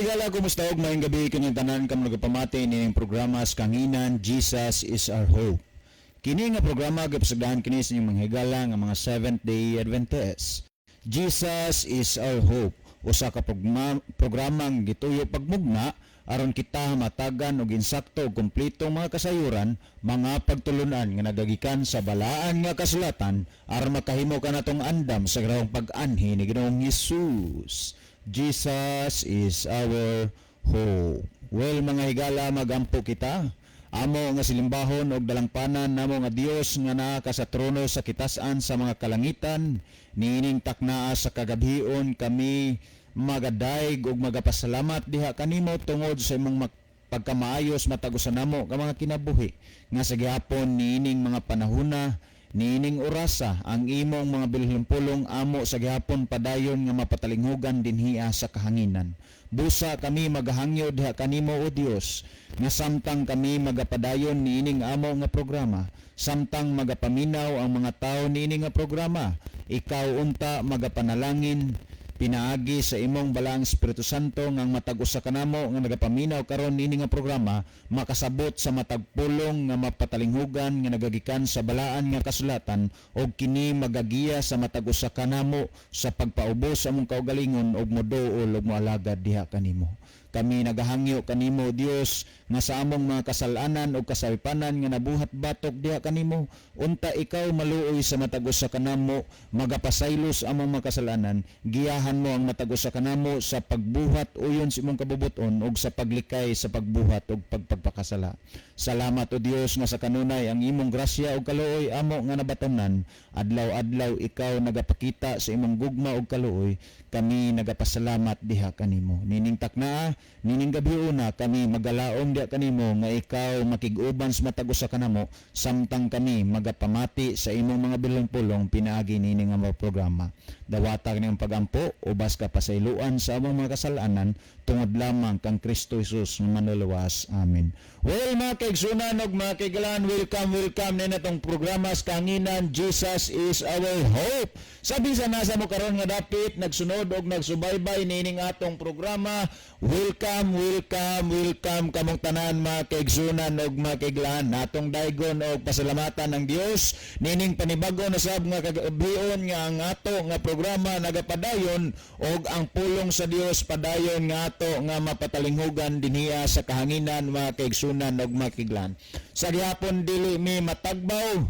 higala, kumusta og maayong gabi kanyang tanan kam nagapamati ning programa sa kanginan Jesus is our hope. Kini nga programa gipasagdahan kini sa inyong mga higala nga mga Seventh-day Adventist. Jesus is our hope. Usa ka programang gituyo pagmugna aron kita matagan og insakto og kumpletong mga kasayuran, mga pagtulunan nga nagagikan sa balaan nga kasulatan aron makahimo ka natong andam sa grahong pag-anhi ni Ginoong Hesus. Jesus is our hope. Well, mga higala, magampo kita. Amo nga silimbahon og dalangpanan namo nga Dios nga naa ka sa trono sa kitasan sa mga kalangitan, niining taknaa sa kagabion kami magadayeg og magapasalamat diha kanimo tungod sa imong pagkamaayos matagusan namo ka mga kinabuhi nga sa gihapon niining mga panahuna, niining orasa ang imong mga bilhimpulong amo sa gihapon padayon nga mapatalinghugan dinhiya sa kahanginan. Busa kami magahangyo diha kanimo o Dios nga samtang kami magapadayon niining amo nga programa, samtang magapaminaw ang mga tao niining nga programa, ikaw unta magapanalangin pinaagi sa imong balang Espiritu Santo nga matag usa kanamo nga nagapaminaw karon nini nga programa makasabot sa matag pulong nga mapatalinghugan nga nagagikan sa balaan nga kasulatan og kini magagiya sa matag usa kanamo sa pagpaubos sa among kaugalingon og moduol og moalagad diha kanimo. Kami nagahangyo kanimo Dios nga sa among mga kasalanan o kasawipanan nga nabuhat batok diha kanimo, unta ikaw maluoy sa matagos sa kanamo, magapasaylos among mga kasalanan, giyahan mo ang matagos sa kanamo sa pagbuhat uyon sa imong kabubuton og sa paglikay sa pagbuhat og pagpagpakasala. Salamat o Dios nga sa kanunay ang imong grasya og kaluoy amo nga nabatanan, adlaw-adlaw ikaw nagapakita sa imong gugma og kaluoy, kami nagapasalamat diha kanimo. Nining taknaa, nining gabiuna kami magalaom diha kanimo nga ikaw makig-uban sa matagos sa kanamo samtang kami magapamati sa imong mga bilong-pulong pinaagi nining nga programa. Dawatag niyang pagampo ubas ka pasayloan sa among mga kasalanan tungod lamang kang Kristo Jesus nga manluluwas. Amen. Well, mga kaigsunan og mga kaigalan, welcome na natong programa sa kanginan Jesus is our hope. Sabi sa nasa mo karon nga dapit nagsunod og nagsubaybay nining atong programa. Welcome kamong tanan mga kaigsunan og mga kaigalan. Natong daygon og pasalamatan ng Dios nining panibago na sab nga kagabion nga ang ato nga programa nagapadayon og ang pulong sa Dios padayon nga ato nga mapatalinghugan dinhiya sa kahanginan mga kaigsunan og mga kaigalan. Sa gihapon dili mi matagbaw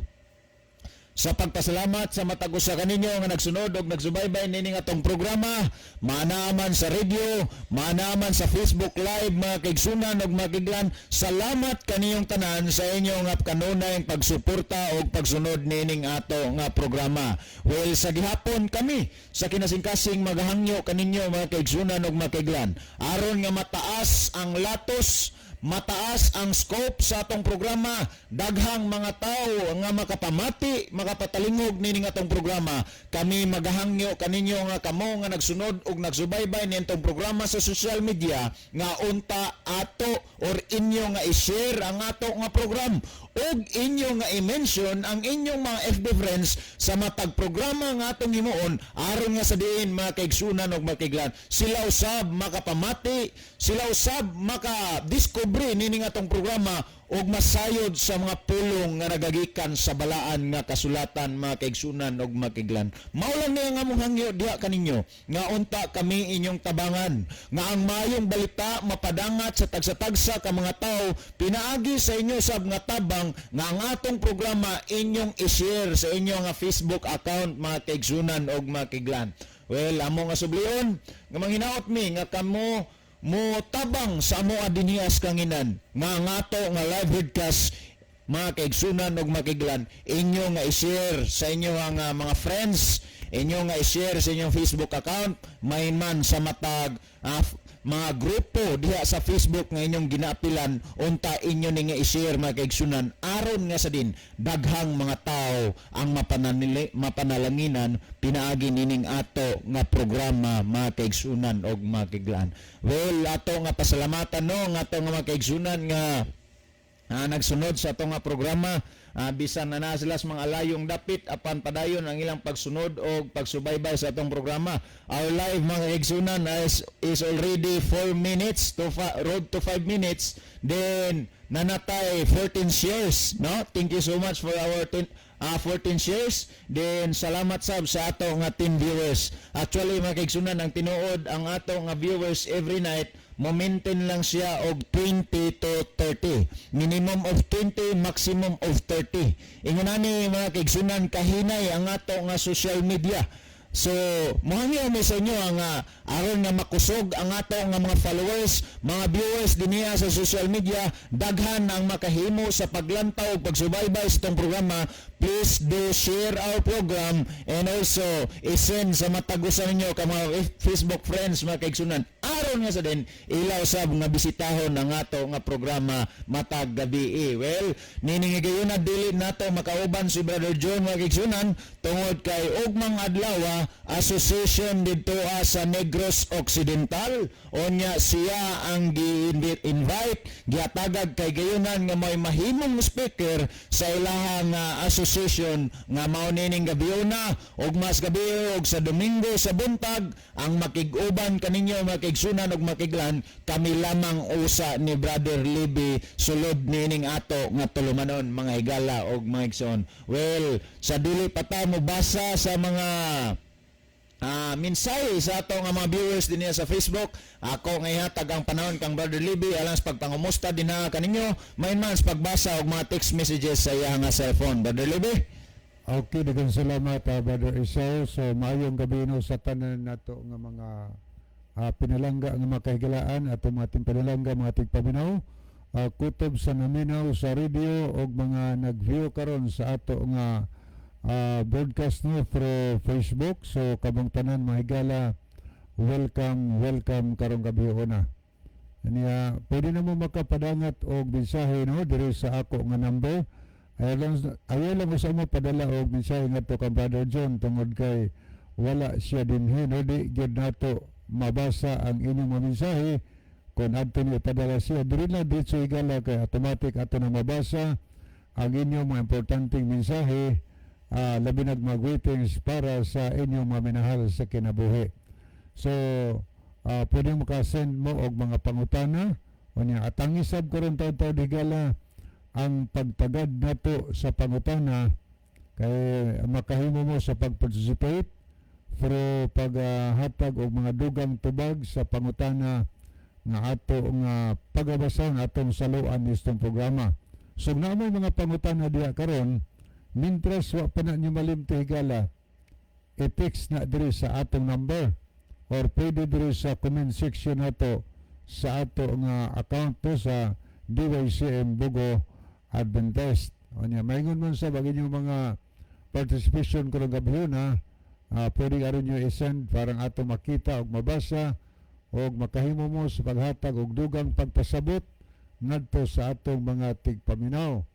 sa pagpasalamat sa matagos sa kaninyo nga nagsunod og nagsubaybay nining atong programa, maanaman sa radio, maanaman sa Facebook Live mga kaigsunan og mga kaigalan. Salamat kaniyong tanan sa inyong kanunay pagsuporta og pagsunod nining ato nga programa. Well, sa gihapon kami sa kinasingkasing magahangyo kaninyo mga kaigsunan og mga kaigalan aron nga mataas ang latos, mataas ang scope sa atong programa, daghang mga tao nga makapamati, makapatalingog nining atong programa. Kami magahangyo kaninyo nga kamo nga nagsunod og nagsubaybay nitong programa sa social media nga unta ato or inyo nga i-share ang ato nga program og inyo nga i-mention ang inyong mga FB friends sa matag programa nga atong himuon aron nga sa diin mga kaigsunan og mga kaiglan sila usab makapamati, sila usab maka-discover nining atong programa og masayod sa mga pulong nga nagagikan sa balaan nga kasulatan mga kaigsunan og mga kaiglan. Mao lang niya nga mong hangyo diha kaninyo nga unta kami inyong tabangan nga ang mayong balita mapadangat sa tagsa-tagsa ka mga tao pinaagi sa inyo sab nga tabang nga ang atong programa inyong i-share sa inyo nga Facebook account mga kaigsunan og mga kaiglan. Well, amo nga sublion nga manghinaot mi nga kamo mo tabang sa amo adinias kanginan nga ngato nga live broadcast mga kaigsunan og mga kaiglan inyo nga i-share sa inyo nga mga friends, inyo nga i-share sa inyong Facebook account, mainman sa matag mga grupo diha sa Facebook nga inyong ginaapilan, unta inyo ni nga i-share mga kaigsunan aron nga sa din daghang mga tao ang mapanalanginan pinaagi nining ato nga programa mga kaigsunan og mga kaiglan. Well, ato nga pasalamatan no nga ato nga mga kaigsunan nga nagsunod sa ato nga programa. Bisan na sila sa mga alayong dapit apan padayon ang ilang pagsunod o pagsubaybay sa atong programa. Our live mga igsunan is already 4 minutes to road to 5 minutes. Then nanatay 14 shares, no? Thank you so much for our 14 shares. Then salamat sab sa ato nga 10 viewers. Actually mga igsunan, ang tinuod ang ato nga viewers every night mo-maintain lang siya og 20 to 30. Minimum of 20, maximum of 30. Ingon ani mga kaigsunan, kahinay ang ato nga social media. So, mohangyo mi sa inyo ang aron nga makusog ang ato nga mga followers, mga viewers dinhiya sa social media, daghan ang makahimo sa paglantaw ug pagsubaybay sa itong programa. Please do share our program and also isend sa matagusan ninyo ka mga Facebook friends mga kaigsunan. Aron nga sa din ilaw sab nga bisitahon ang ato nga programa matag gabi. Well, nining gayon na dili nato makauban si Brother John mga kaigsunan tungod kay ugmang adlaw association dito sa Negros Occidental. Onya siya ang gi-invite, gihatagag kay gayunan nga may mahimong speaker sa ilahang association nga mao nining gabiuna og mas gabi og sa Domingo sa buntag ang makig-uban kaninyo makigsunan og makiglan kami lamang usa ni Brother Libby sulod nining ato nga tulumanon mga higala og mga igsoon. Well, sa dili pa ta mo basa sa mga mensahe sa ato nga mga viewers din sa Facebook, ako nga ihatag ang panahon kang Brother Libby alang sa pagpangumusta din na kaninyo mainman sa pagbasa og mga text messages sa iya nga cellphone. Brother Libby? Okay, daghang salamat Brother Isaw. So maayong gabi no sa tanan nato nga mga pinalangga nga makahigalaan ato mga timpanalangga mga tigpaminaw, kutob sa naminaw sa radio og mga nag-view karon sa ato nga broadcast no through Facebook. So kabang tanan mahigala, welcome karong gabi na. Niya pwede na mo makapadangat og mensahe no diri sa ako nga number. Ayaw lang sa mo padala og mensahe ngadto kang Brother John tungod kay wala siya dinhi no di gyud nato mabasa ang inyong mga mensahe. Kung adto niyo padala siya diri na dito higala kay automatic ato na mabasa ang inyong mga importanteng mensahe. Labi mag-greetings para sa inyong maminahal sa kinabuhi. So, pwede makasend mo og mga pangutana o niya atangisab karon taw digala ang pagtagad nato sa pangutana kay makahimo mo sa pag-participate through paghatag og mga dugang tubag sa pangutana nga ato nga pagabasa ng atong saluan nitong programa. So, naamay mga pangutana diha karon. Mintras wa pa na nyo malimti higala, i-text na diri sa atong number or pwede diri sa comment section nato sa ato nga account to sa DYCM Bugo Adventist. O niya, maingon man sa bagay nyo mga participation karong gabi na pwede aron nyo i-send parang ato makita o mabasa o makahimo mo sa paghatag og dugang pagpasabot ngadto sa atong mga tigpaminaw.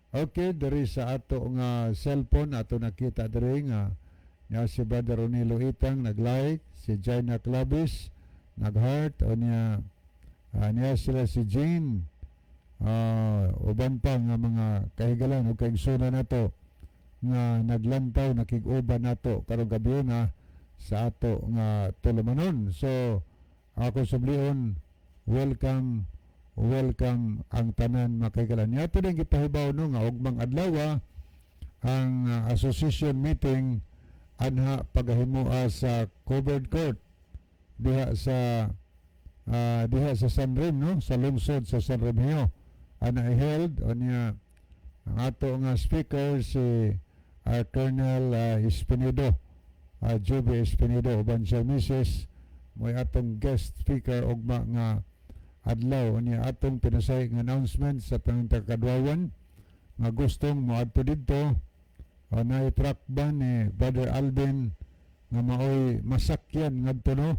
Okay, dari sa ato nga cellphone ato nakita diri nga si Brother Ronilo Itang nag-like, si Jaina Clavis nag-heart o niya sila si Jane uban pa nga mga kahigalan o kaigsunan nato nga naglantaw nakig-uban nato karong gabi na sa ato nga tulumanon. So ako sublion, welcome ang tanan makaigalan. Yato din gipahibaw no nga ugmang adlaw ang association meeting anha pagahimua sa covered court diha sa Sanrim no sa lungsod sa Sanrim ana i-held o niya ang ato nga speaker si Colonel Espinido, Juby Espinido uban siya Mrs. Mo'y atong guest speaker ugma nga adlaw niya atong pinasay ng announcement sa pangkadwawan nga gustong moadto didto na i-truck ban ni Brother Alvin nga maoy masakyan ngadto no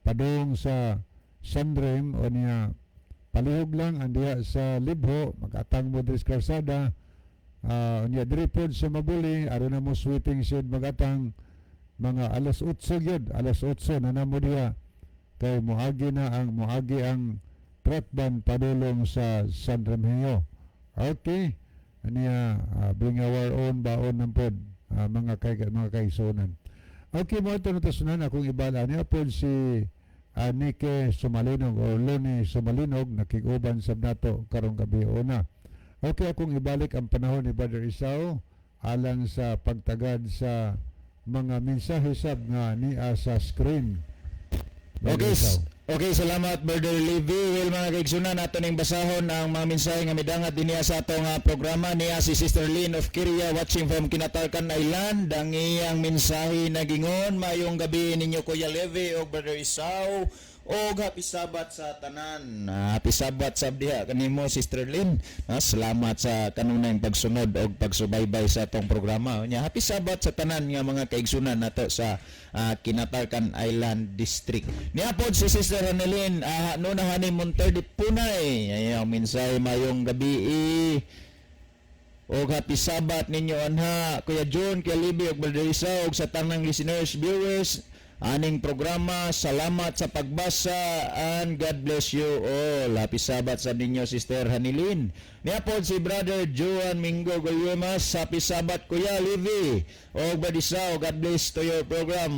padung sa Sanrim o niya palihog lang andiya sa Libho makatang mo diri sa kalsada niya diri pod sa Mabuli aron na mo sweeting shed magatang mga alas 8 gyud alas 8 na namo diha kay moagi ang truck ban padulong sa San Remigio Okay. Aniya, bring our own baon ng pod, mga kaigsunan. Okay, mo ito natasunan akong ibala niya po si Nike Sumalinog o Loni Sumalinog nakiguban sa nato karong gabi una. Okay, akong ibalik ang panahon ni Brother Isao alang sa pagtagad sa mga mensahe sab nga niya sa screen. Brother Okay, Isao. okay, salamat Brother Levy. Well, mga kaigsunan, nato ning basahon ang mga mensahe nga midangat dinhi sa atong programa niya si Sister Lynn of Kiria watching from Kinatarkan Island. Ang iyang mensahe nagingon, mayong gabi ninyo Kuya Levy o Brother Isao. O happy Sabat sa tanan. Happy Sabat sa diha kanimo Sister Lynn. Salamat sa kanunayng pagsunod o pagsubaybay sa atong programa. Nya happy Sabat sa tanan nga mga kaigsunan nato sa Kinatarkan Island District. Niapod si Sister Hanelin no na honeymoon third punay. Ayaw minsay mayong gabi og happy Sabat ninyo anha Kuya John, Kuya Libby ug Brother Isao ug sa tanang listeners, viewers aning programa. Salamat sa pagbasa and God bless you all. Happy Sabat sa ninyo Sister Hanilin. Niapod si Brother Joan Mingo Gulyemas. Happy Sabat Kuya Livy o Badisao. God bless to your program.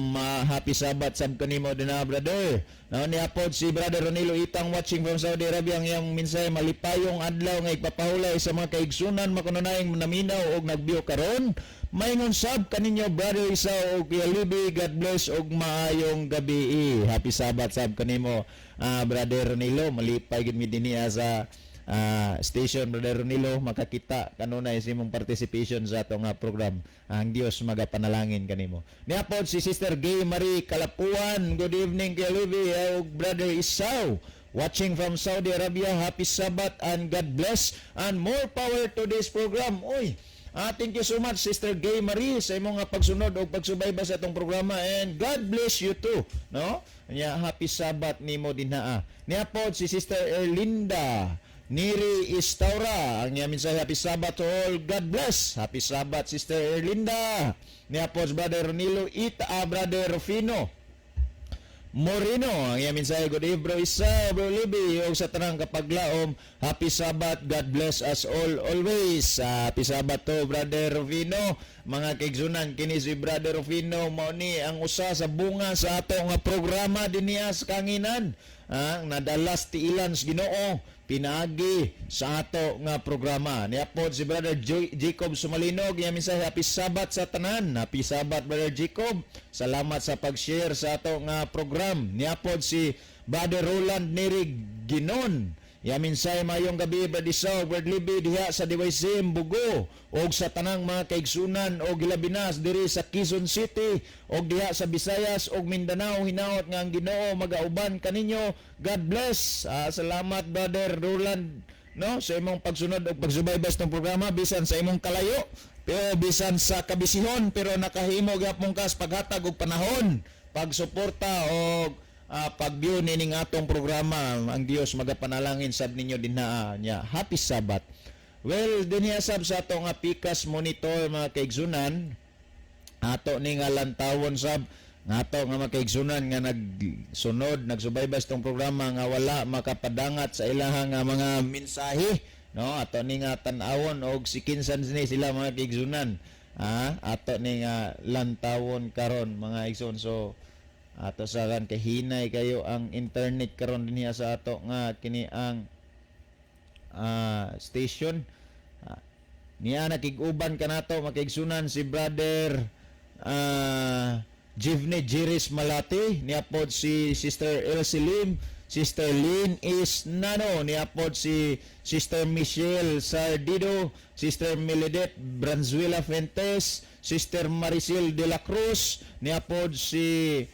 Happy Sabat sab kanimo din na brother. Niapod si Brother Ronilo Itang watching from Saudi Arabia. Ang iyang minsay malipayong adlaw nga ipapahulay sa mga kaigsunan makununayang naminaw og nagbiyo karon. Maingon sab kaninyo Brother Isao og Kuya Libby. God bless og maayong gabi. Happy Sabat sab kanimo Brother Ronilo. Malipay gid mi dinhi sa station Brother Ronilo. Makakita kanunay sa imong participation sa atong program. Ang Dios magapanalangin kanimo. Niapod si Sister Gay Marie Kalapuan. Good evening Kuya Libby og Brother Isao. Watching from Saudi Arabia. Happy Sabat and God bless and more power to this program. Oy, thank you so much Sister Gay Marie sa imong pagsunod o pagsubaybay sa atong programa and God bless you too, no? Nya happy Sabat nimo dinha. Niapod si Sister Erlinda Niri Istaura. Ang niya mensahe happy Sabat to all. God bless. Happy Sabat Sister Erlinda. Niapod Brother Ronilo Brother Rufino Moreno. Ang iyang mensahe, good evening bro Isa, bro Libby, o sa tanang kapaglaom, happy Sabat, God bless us all always. Happy Sabat to Brother Rufino. Mga kaigsunan, kini si Brother Rufino, mao ni ang usa sa bunga sa atong programa dinhiya sa Kanginan. Nadalas ti ilan sa Ginoo pinagi sa ato nga programa. Niapod si Brother Jacob Sumalinog, niya mensahe happy Sabat sa tanan. Happy Sabat Brother Jacob. Salamat sa pag-share sa ato nga program. Niapod si Brother Roland Neri Ginon. Ya mensahe mayong gabi Brother Isao, Brother Libby diha sa Diwaysim Bugo og sa tanang mga kaigsunan og Gilabinas diri sa Quezon City og diha sa Visayas og Mindanao. Hinaot nga ang Ginoo magauban kaninyo. God bless. Salamat Brother Roland, no, sa imong pagsunod og pagsubaybay sa programa bisan sa imong kalayo pero bisan sa kabisihon pero nakahimo gyapon ka sa paghatag og panahon, pagsuporta og pag-view nining atong programa. Ang Dios magapanalangin sab ninyo dinha nya. Happy Sabat. Well, dinhi sab sa atong Pikas Monitor mga kaigsunan. Ato ni nga lantawon sab nato nga mga kaigsunan nga nagsunod, nagsubaybay sa itong programa nga wala makapadangat sa ilahang mga mensahe, no? Ato ni nga tan-awon og sikinsan ni sila mga kaigsunan. Ato ni nga lantawon karon mga igsoon. So ato sa kan kahinay kayo ang internet karon dinhi sa ato nga kini ang station. Niya nakig-uban kanato makaigsunan si Brother Jivne Jiris Malati. Niapod si Sister Elsie Lim, Sister Lynn is Nano. Niapod si Sister Michelle Sardido, Sister Melidet Branzuela Fuentes, Sister Maricel de la Cruz. Niapod si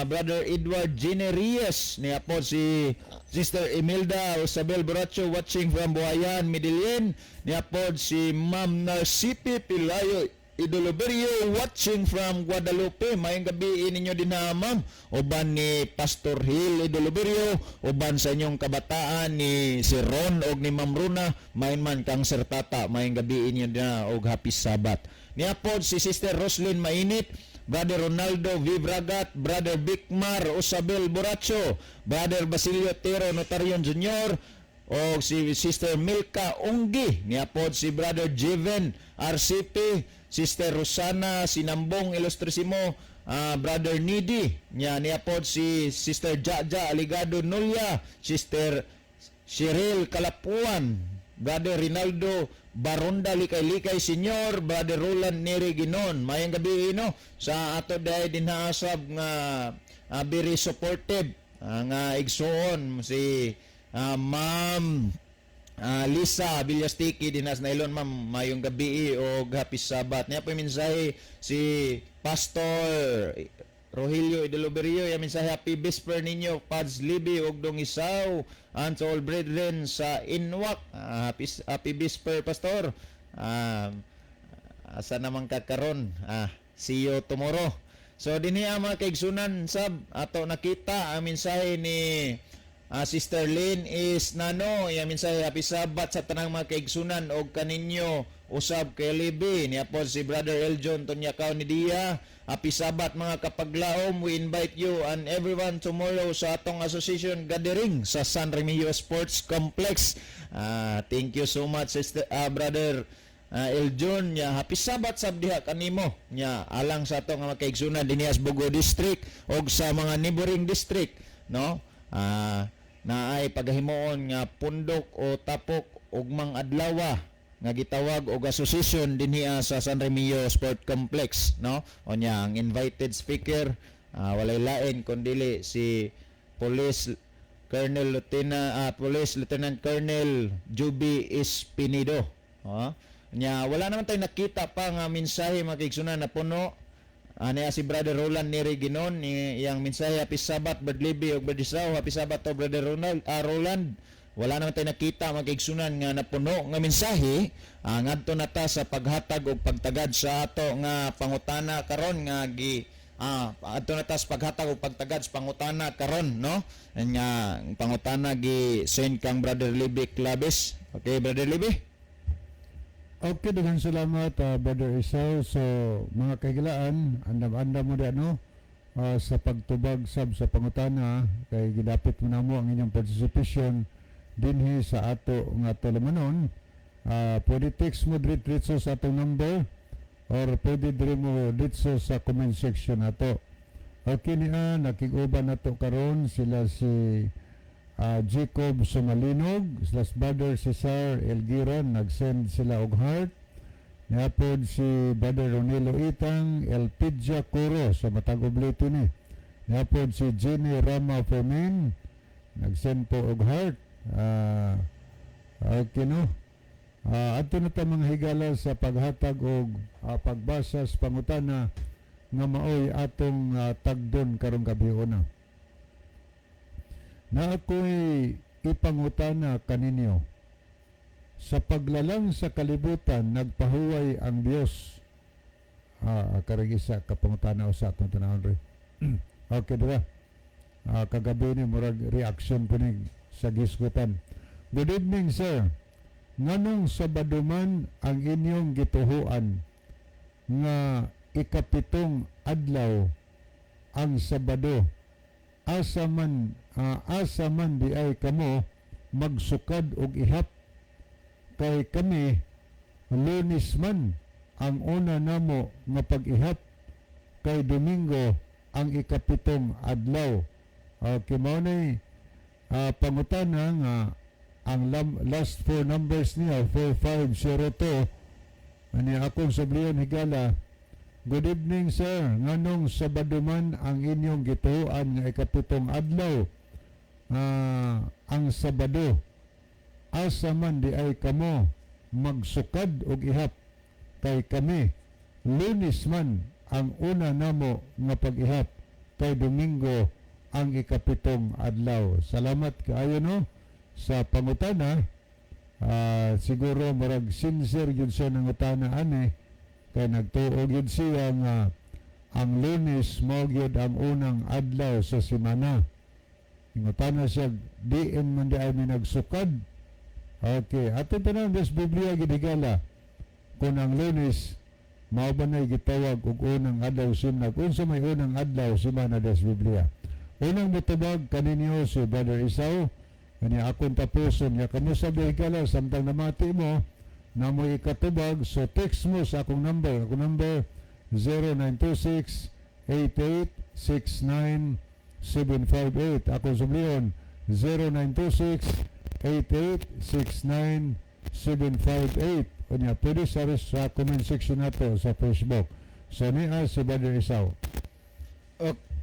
Brother Edward Generias. Niapod si Sister Imelda Isabel Boracho watching from Buhayan, Medellin. Niapod si Ma'am Narcipe Pilayo Idoloberio watching from Guadalupe. Mayong gabi ninyo din na ma'am. Uban ni Pastor Hill Idoloberio, uban sa inyong kabataan ni si Ron og ni Ma'am Runa. Mayon man kang Sir Tata. Mayong gabi ninyo din na og happy Sabat. Niapod si Sister Roslyn Mainit, Brother Ronaldo Vibragat, Brother Bikmar Osabel Boracho, Brother Basilio Tero Notarion Jr., o si Sister Milka Unggi, niapod si Brother Jeven RCP, Sister Rosana Sinambong Ilustrisimo, Brother Nidi, niapod si Sister Jaja Aligado Nulya, Sister Cheryl Kalapuan, Brother Rinaldo Baronda Likay-Likay Senior, Brother Roland Neri Ginon. Mayang gabi no sa ato dahil dinhaasab nga very supportive nga igsoon si Ma'am Lisa Bilyastiki dinas na ilon. Ma'am, mayong gabi o happy Sabat. Niya po minsahe si Pastor Rogelio Ideloberio, yamin sa happy vesper ninyo Pads Libby ug dong isaw and to all brethren sa Inwak. Happy vesper Pastor. Asa naman kakaron? See you tomorrow. So dinhi ang mga kaigsunan sab ato nakita ang mensahe ni Sister Lynn is nano, yamin sa happy Sabat sa tanang mga kaigsunan og kaninyo usab kay Libby niya po si Brother Eljon Tonyakaw ni Dia. Happy Sabat mga kapaglaom. We invite you and everyone tomorrow sa atong association gathering sa San Remigio Sports Complex. Thank you so much Sister, Brother Eljon. Happy Sabat sab diha kanimo nya alang sa atong mga kaigsunan dinhi sa Bogo District og sa mga neighboring district, no? Naay paghimuon nga pundok o tapok ug mang adlaw nga gitawag og association dinhi sa San Remigio Sport Complex, no? Onya ang invited speaker walay lain kundi si Police Lieutenant Colonel Juby Espinido. Nya wala naman tay nakita pa nga mensahe makigsunan na puno. Niya si Brother Roland Neri Ginon, iyang mensahe happy Sabat Brother Libby ug Brother Sao. Happy Sabat to Brother Roland. Wala naman tayo nakita magkaigsunan nga napuno nga mensahe ngadto na ta sa paghatag og pagtagad sa ato nga pangutana karon nga adto na ta sa paghatag og pagtagad sa pangutana karon, no? Nga pangutana gi send kang Brother Libby Claves. Okay, Brother Libby? Okay, dengan salamat Brother Isaw. So mga kaigilaan, andam-andam mo di sa pagtubag sab sa pangutana kay gidapit mo namo ang inyong participation dinhi sa ato nga tulumanon. Pwede text mo diretso sa atong number or pwede dire mo diretso sa comment section nato. Okay niya, nakig-uban nato karon sila si Jacob Sumalinog / Brother Cesar Elgiran, nag-send sila og heart. Niapod si Brother Ronelo Itang Elpidia Coro sa Matagoblito ni. Niapod si Jenny Rama Fermin, nag-send po og heart. Okay, no? Ato na ta mga higala sa paghatag og pagbasa sa pangutana nga maoy atong tagdon karong gabiuna. Na ako'y ipangutana kaninyo, sa paglalang sa kalibutan nagpahuway ang Dios. Karagisa kapangutana o sa atong tanawon rin. Okay, diba? Kagabi ni murag reaction po ni sa gisgutan. Good evening, sir. Nganong Sabado man ang inyong gituhuan nga ikapitong adlaw ang Sabado, asa man di ay kamo magsukad og ihap, kay kami Lunes man ang una namo nga pag-ihap, kay Domingo ang ikapitong adlaw. Okay, mao nay pangutana nga ang last four numbers niya 4502. Ani akong sabliyon higala. Good evening, sir. Nganong Sabado man ang inyong gituan nga ikapitong adlaw ang Sabado, asa man di ay kamo magsukad og ihap, kay kami Lunes man ang una namo nga pag-ihap, kay Domingo ang ikapitong adlaw. Salamat kaayo no sa pangutana. Siguro marag sincere yun siya ng utana ani, kay nagtuog yun siya nga ang Lunes mo gyud ang unang adlaw sa semana. Ingutana siya diin man di ay nagsukad. Okay, ato tanan des Biblia gidigala kung ang Lunes mao ba nay gitawag og unang adlaw semana, kung sa may unang adlaw semana des Biblia. Unang mitubag kaninyo si Brother Isaw Kanya akong tapuson nga kamo sa higala samtang namati mo na mo ikatubag, so text mo sa akong number 0926-8869-758. Akong subliyon 0926-8869-758. Kanya pwede sa comment section nato sa Facebook. So niya si Brother Isaw.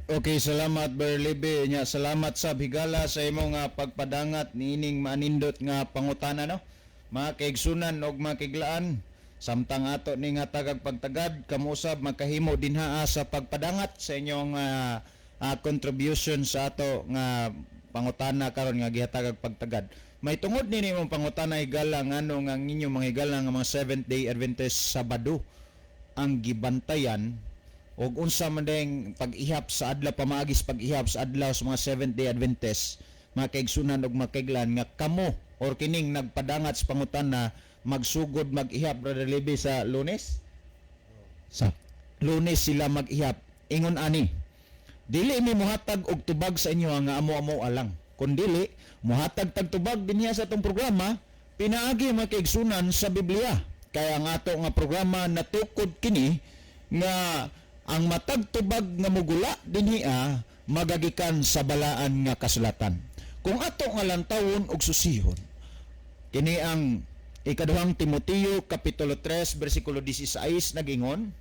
Okay, salamat Brother Libby. Nya salamat sa higala sa imo nga pagpadangat niining manindot nga pangutana no. Mga kaigsunan og mga kiglaan samtang ato ni nga tagag pagtagad kamusab makahimo dinhaa sa pagpadangat sa inyong contribution sa ato nga pangutana karon nga gihatag og pagtagad. May tungod nini imong pangutana higala ngano nga inyong mga higala nga mga Seventh Day Adventist Sabado ang gibantayan og unsa man dayang pag-ihap sa adlaw pamaagis pag-ihap sa adlaw sa mga Seventh Day Adventist mga kaigsunan og mga kaiglan nga kamo or kining nagpadangat sa pangutana magsugod mag-ihap Brother Libby sa Lunes sila mag-ihap ingon ani dili mi mohatag og tubag sa inyo nga amo-amo alang kun dili mohatag tag tubag dinhi sa atong programa pinaagi mga kaigsunan sa Biblia kaya nga ato nga programa natukod kini nga ang matag tubag nga mugula dinhiya magagikan sa balaan nga kasulatan. Kung ato nga lantawon og susihon kini ang ikaduhang Timoteo kapitulo 3 bersikulo 16 nagingon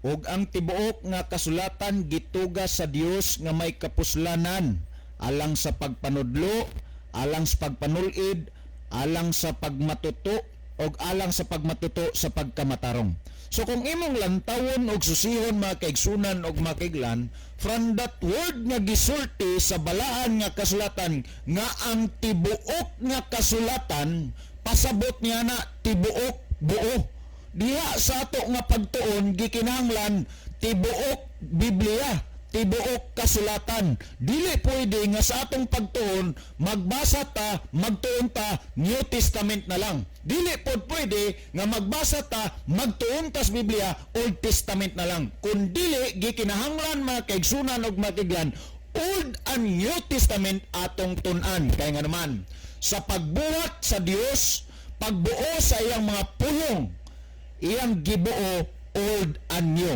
ug ang tibuok nga kasulatan gituga sa Dios nga may kapuslanan alang sa pagpanudlo, alang sa pagpanulid, alang sa pagmatuto ug alang sa pagmatuto sa pagkamatarong. So kung imong lantawon og susihon mga kaigsunan og mga kaiglan, from that word nga gisulti sa balaan nga kasulatan nga ang tibuok nga kasulatan pasabot niya na tibuok buo. Diha sa ato nga pagtuon gikinahanglan tibuok Biblia, tibuok kasulatan. Dili pwede nga sa atong pagtuon magbasa ta, magtuon ta New Testament na lang. Dili pod pwede nga magbasa ta, magtuon ta sa Biblia Old Testament na lang. Kun dili gikinahanglan mga kaigsunan og mga kaiglan Old and New Testament atong tun-an. Kaya nga naman sa pagbuhat sa Dios, pagbuo sa iyang mga pulong, iyang gibuo Old and New.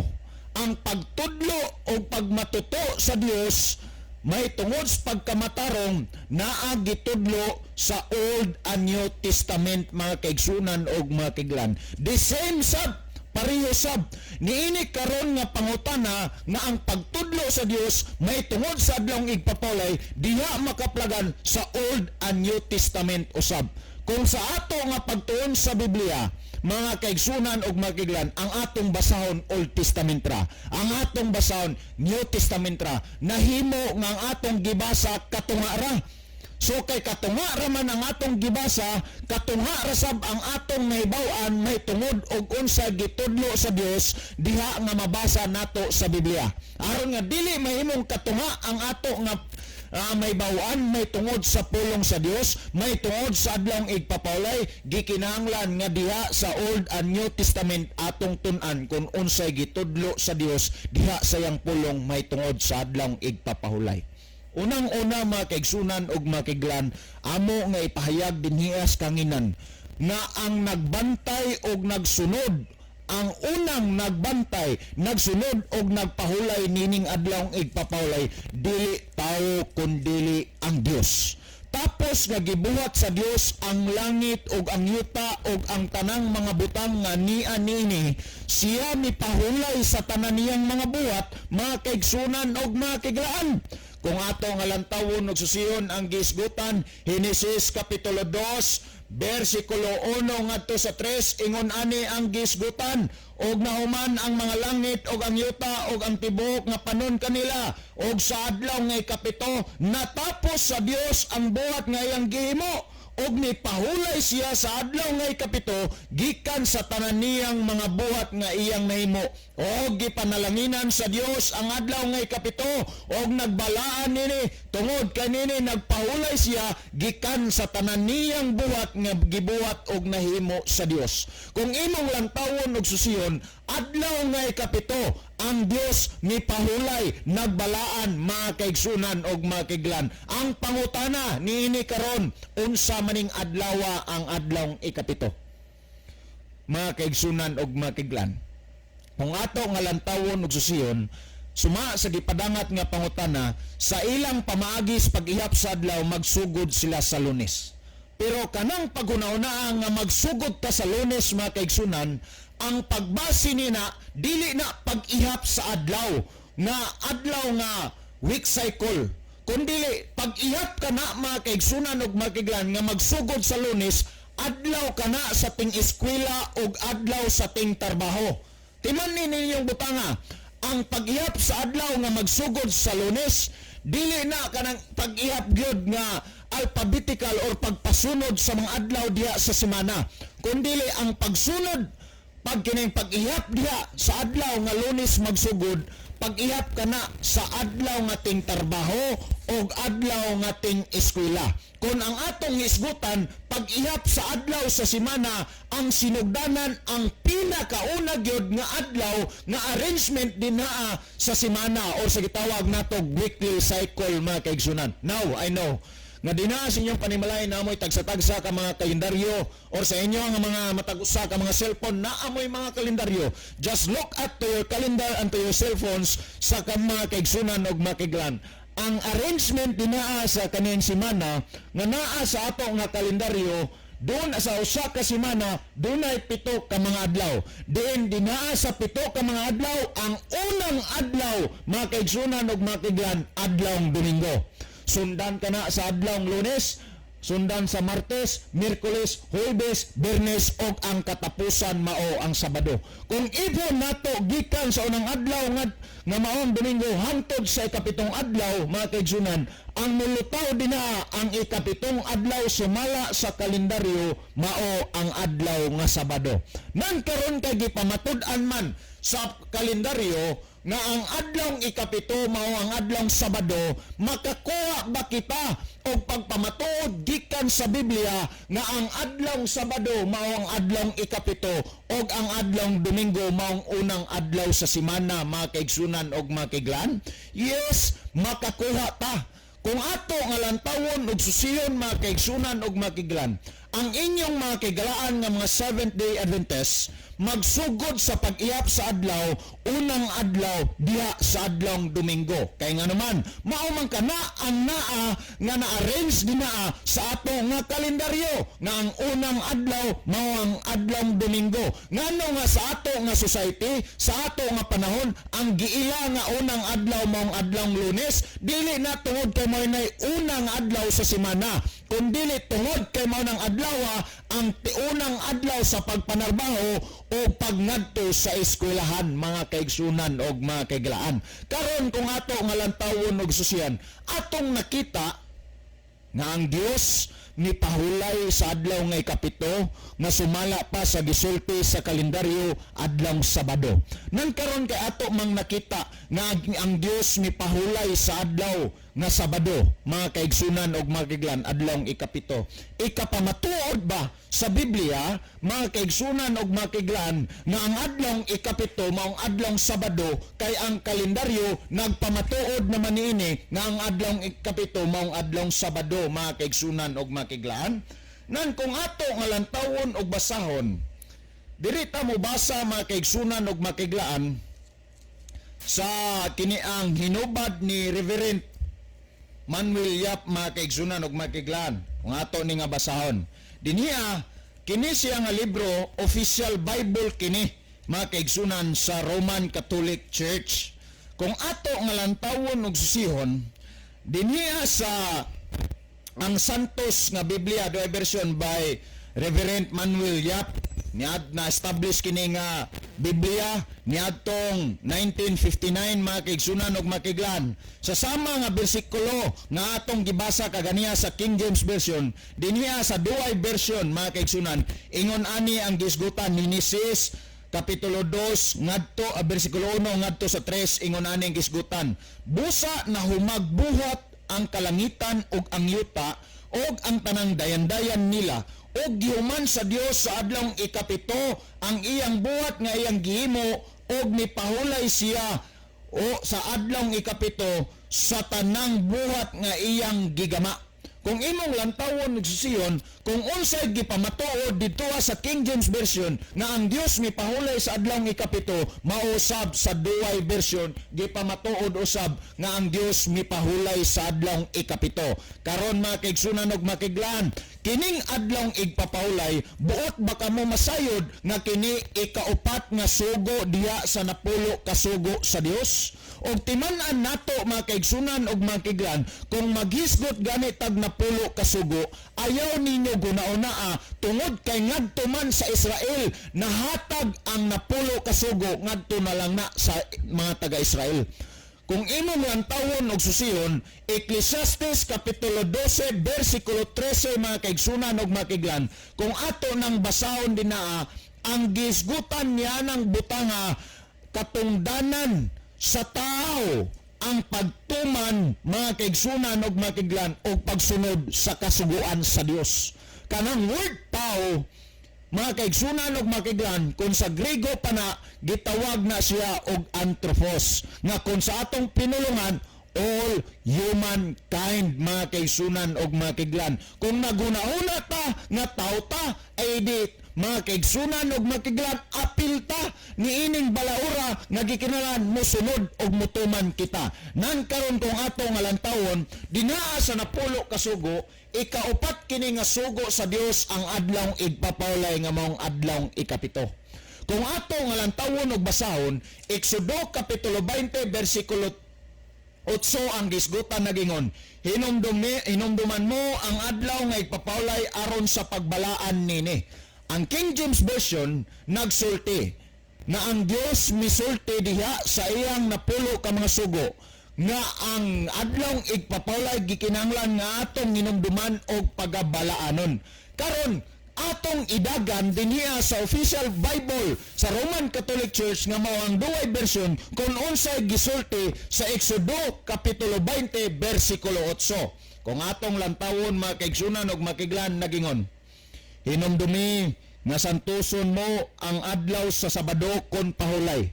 Ang pagtudlo o pagmatuto sa Dios may tungod sa pagkamatarong naa gitudlo sa Old and New Testament mga kaigsunan og mga kaiglan. The same sab, pareho sab. Niini karon nga pangutana nga ang pagtudlo sa Dios may tungod sa adlawng igpapawlay diha makaplagan sa Old and New Testament usab. Kung sa ato nga pagtuon sa Biblia mga kaigsunan og mga kaiglan, ang atong basahon Old Testament ra, ang atong basahon New Testament ra, nahimo nga ang atong gibasa katunga ra. So kay katunga ra man ang atong gibasa, katunga ra sab ang atong nahibaw-an may tungod og unsa gitudlo sa Dios diha nga mabasa nato sa Biblia. Aron nga dili mahimong katunga ang ato nga may bawaan, may tungod sa pulong sa Dios, may tungod sa adlawng igpapawlay, gikinahanglan nga diha sa Old and New Testament atong tun-an kung unsay gitudlo sa Dios diha sa yang pulong may tungod sa adlawng igpapahulay. Unang-una mga kaigsunan og mga kaiglan, amo nga ipahayag dinhias kanginan nga ang nagbantay og nagsunod, ang unang nagbantay, nagsunod og nagpahulay nining adlawng igpapahulay, dili tao kundi ang Dios. Tapos nga gibuhat sa Dios ang langit og ang yuta og ang tanang mga butang nga niya nini, siya mipahulay sa tanan niyang mga buhat, mga kaigsunan og mga kaiglaan. Kung ato nga lantawon og susihon ang gisgutan, Henesis kapitulo 2 bersikulo 1 ngadto sa 3 ingon ani ang gisgutan og nahuman ang mga langit og ang yuta og ang tibuok nga panon kanila og sa adlaw nga ikapito natapos sa Dios ang buhat nga iyang gihimo og nipahulay siya sa adlaw nga ikapito gikan sa tanan niyang mga buhat nga iyang nahimo og gipanalanginan sa Dios ang adlaw nga ikapito og nagbalaan nini tungod kanini nagpahulay siya gikan sa tanan niyang buhat nga gibuhat og nahimo sa Dios. Kung imong lantawon og susihon adlaw nga ikapito, ang Dios ni pahulay nagbalaan mga kaigsunan og mga kaiglan. Ang pangutana niini karon, unsa maning adlaw ang adlaw ikapito? Mga kaigsunan og mga kaiglan. Kung ato nga lantawon og susiyon, suma sa gipadangat nga pangutana, sa ilang pamaagis pag-ihap sa adlaw magsugod sila sa Lunes. Pero kanang paghunauna nga magsugod ta sa Lunes mga kaigsunan, ang pagbasi nina dili na pag-ihap sa adlaw nga week cycle, kundi pag-ihap ka na mga kaigsunan og mga kaiglan nga magsugod sa Lunes, adlaw ka na sa ting eskwela og adlaw sa ting trabaho. Timan ninyong butanga, ang pag-ihap sa adlaw nga magsugod sa Lunes, dili na kanang pag-ihap gyud nga alphabetical or pagpasunod sa mga adlaw diha sa semana, kundi ang pagsunod kining pag-ihap diha sa adlaw nga Lunes magsugod, pag-ihap ka na sa adlaw nga ting trabaho o adlaw nga ting eskwela. Kung ang atong isgutan, pag-ihap sa adlaw sa semana, ang sinugdanan ang pinakauna gyud nga adlaw nga arrangement din naa sa semana o sa gitawag natog weekly cycle mga kaigsunan. Now, I know nga dinaa sa inyong panimalay na amoy tagsa-tagsa ka mga kalendaryo or sa inyo nga mga matag-usa ka mga cellphone na amoy mga kalendaryo. Just look at to your calendar and to your cellphones sa mga kaigsunan og mga kaiglan. Ang arrangement dinaa sa kaning semana nga naa sa ato nga kalendaryo, doon sa usa ka semana dunay 7 ka mga adlaw. Diin dinaa sa 7 ka mga adlaw, ang unang adlaw mga kaigsunan og mga kaiglan, adlawng Domingo. Sundan ka na sa adlawng Lunes, sundan sa Martes, Miyerkules, Huwebes, Biyernes og ang katapusan mao ang Sabado. Kung ibon nato gikan sa unang adlaw nga maong Domingo hangtod sa ikapitong adlaw mga kaigsunan, ang mulutaw dinaa ang ikapitong adlaw sumala sa kalendaryo mao ang adlaw nga Sabado. Nang karon kay gipamatud-an man sa kalendaryo nga ang adlawng ikapito mao ang adlawng Sabado, makakuha ba kita og pagpamatuod gikan sa Biblia nga ang adlawng Sabado mao ang adlawng ikapito og ang adlawng Domingo mao ang unang adlaw sa semana mga kaigsunan og mga kaiglan? Yes, makakuha ta. Kung ato nga lantawon og susiyon mga kaigsunan og mga kaiglan, ang inyong mga kaigalaan nga mga Seventh-day Adventist magsugod sa pag-ihap sa adlaw, unang adlaw diha sa adlawng Domingo. Kay nga naman, mao man kana ang naa nga na-arrange dinaa sa ato nga kalendaryo nga ang unang adlaw mao ang adlawng Domingo. Ngano nga sa ato nga society, sa ato nga panahon, ang giila nga unang adlaw mao ang adlawng Lunes, dili na tungod kay mao nay unang adlaw sa semana, kundi tungod kay mao nang adlaw ang unang adlaw sa pagpanarbaho o pagngadto sa eskwelahan mga kaigsunan og mga kaiglaan. Karon kung ato nga lantawon og susiyan, atong nakita nga ang Dios ni pahulay sa adlaw nga ikapito nga sumala pa sa gisulti sa kalendaryo adlawng Sabado. Nang karon kay ato mang nakita nga ang Dios ni pahulay sa adlaw nga Sabado mga kaigsunan og mga kaiglan, adlawng ikapito. Ikapamatuod ba sa Biblia mga kaigsunan og mga kaiglan nga ang adlawng ikapito maong adlawng Sabado, kay ang kalendaryo nagpamatuod naman niini nga ang adlawng ikapito maong adlawng Sabado mga kaigsunan og mga kaiglan? Nan kung ato nga lantawon og basahon, diri ta mo basa mga kaigsunan og mga kaiglaan sa kiniang hinubad ni Reverend Manuel Yap mga kaigsunan og mga kaiglaan. Kung ato ni nga basahon, dinhiya kini siya nga libro, official Bible kini mga kaigsunan sa Roman Catholic Church. Kung ato nga lantawon og susihon, dinhiya sa ang Santos nga Biblia, do version by Reverend Manuel Yap, na-establish kini nga Biblia niadtong 1959 mga kaigsunan og mga kaiglan. Sa sama nga bersikulo nga atong gibasa kaganiya sa King James Version, dinhiya sa duay version mga kaigsunan, ingon ani ang gisgutan ni Genesis Kapitulo 2 ngadto bersikulo 1 ngadto sa 3, ingon ani ang gisgutan, busa na humagbuhat ang kalangitan ug ang yuta og ang tanang dayan-dayan nila, og gihuman sa Dios sa adlawng ikapito ang iyang buhat nga iyang gihimo og mipahulay siya o sa adlawng ikapito sa tanang buhat nga iyang gigama. Kung imong lantawon nagsusiyon, kung unsay gipamatuod dito sa King James Version nga ang Dios mipahulay sa adlawng ikapito, mausab sa Duay Version gipamatuod usab nga ang Dios mipahulay sa adlawng ikapito. Karon mga kaigsunan ug makiglan, kining adlawng igpapahulay, buot baka mo masayod nga kini ikaupat nga sugo diha sa napulo ka sugo sa Dios? Og timan-an nato mga kaigsunan og makiglan, kung maghisgot gani tag napulo ka sugo, ayaw ninyo gunauna tungod kay ngadto man sa Israel nahatag ang napulo ka sugo ngadto na lang na sa mga taga-Israel. Kung imong lantawon og susihon, Ecclesiastes kapitulo 12 bersikulo 13 mga kaigsunan og makiglan, kung ato nang basahon dinaa, ang gisgutan niya ng butanga katungdanan sa tao ang pagtuman mga kaigsunan og makiglan og pagsunod sa kasuguan sa Dios. Kanang word tao mga kaigsunan og makiglan, kung sa Griego pa na gitawag na siya og anthropos, nga kung sa atong pinulungan all humankind mga kaigsunan og makiglan. Kung naguna-una ta nga tao ta ay di mga kaigsunan og makiglan, apil ta niining balaura nga gikinalan mosunod og mutuman kita. Nan karon kung ato nga lantawon dinaa sa napulo ka sugo, ikaupat kini nga sugo sa Dios ang adlawng igpapawlay nga maong adlawng ikapito. Kung ato nga lantawon og basahon, Exodo kapitulo 20 bersikulo 8 ang gisgutan nagingon, hinumduman mo ang adlaw nga igpapawlay aron sa pagbalaan nini. Ang King James Version nagsulti na ang Dios misulti diha sa iyang napulo ka mga sugo nga ang adlawng igpapawlay gikinahanglan nga atong hinumduman og pagabalaanon. Karon atong idagan dinhiya sa official Bible sa Roman Catholic Church nga mao ang Duay Version kung unsay gisulti sa Exodo kapitulo 20 bersikulo 8. Kung atong lantawon mga kaigsunan og makiglan nagingon, hinumdumi nga santuson mo ang adlaw sa Sabado kon pahulay.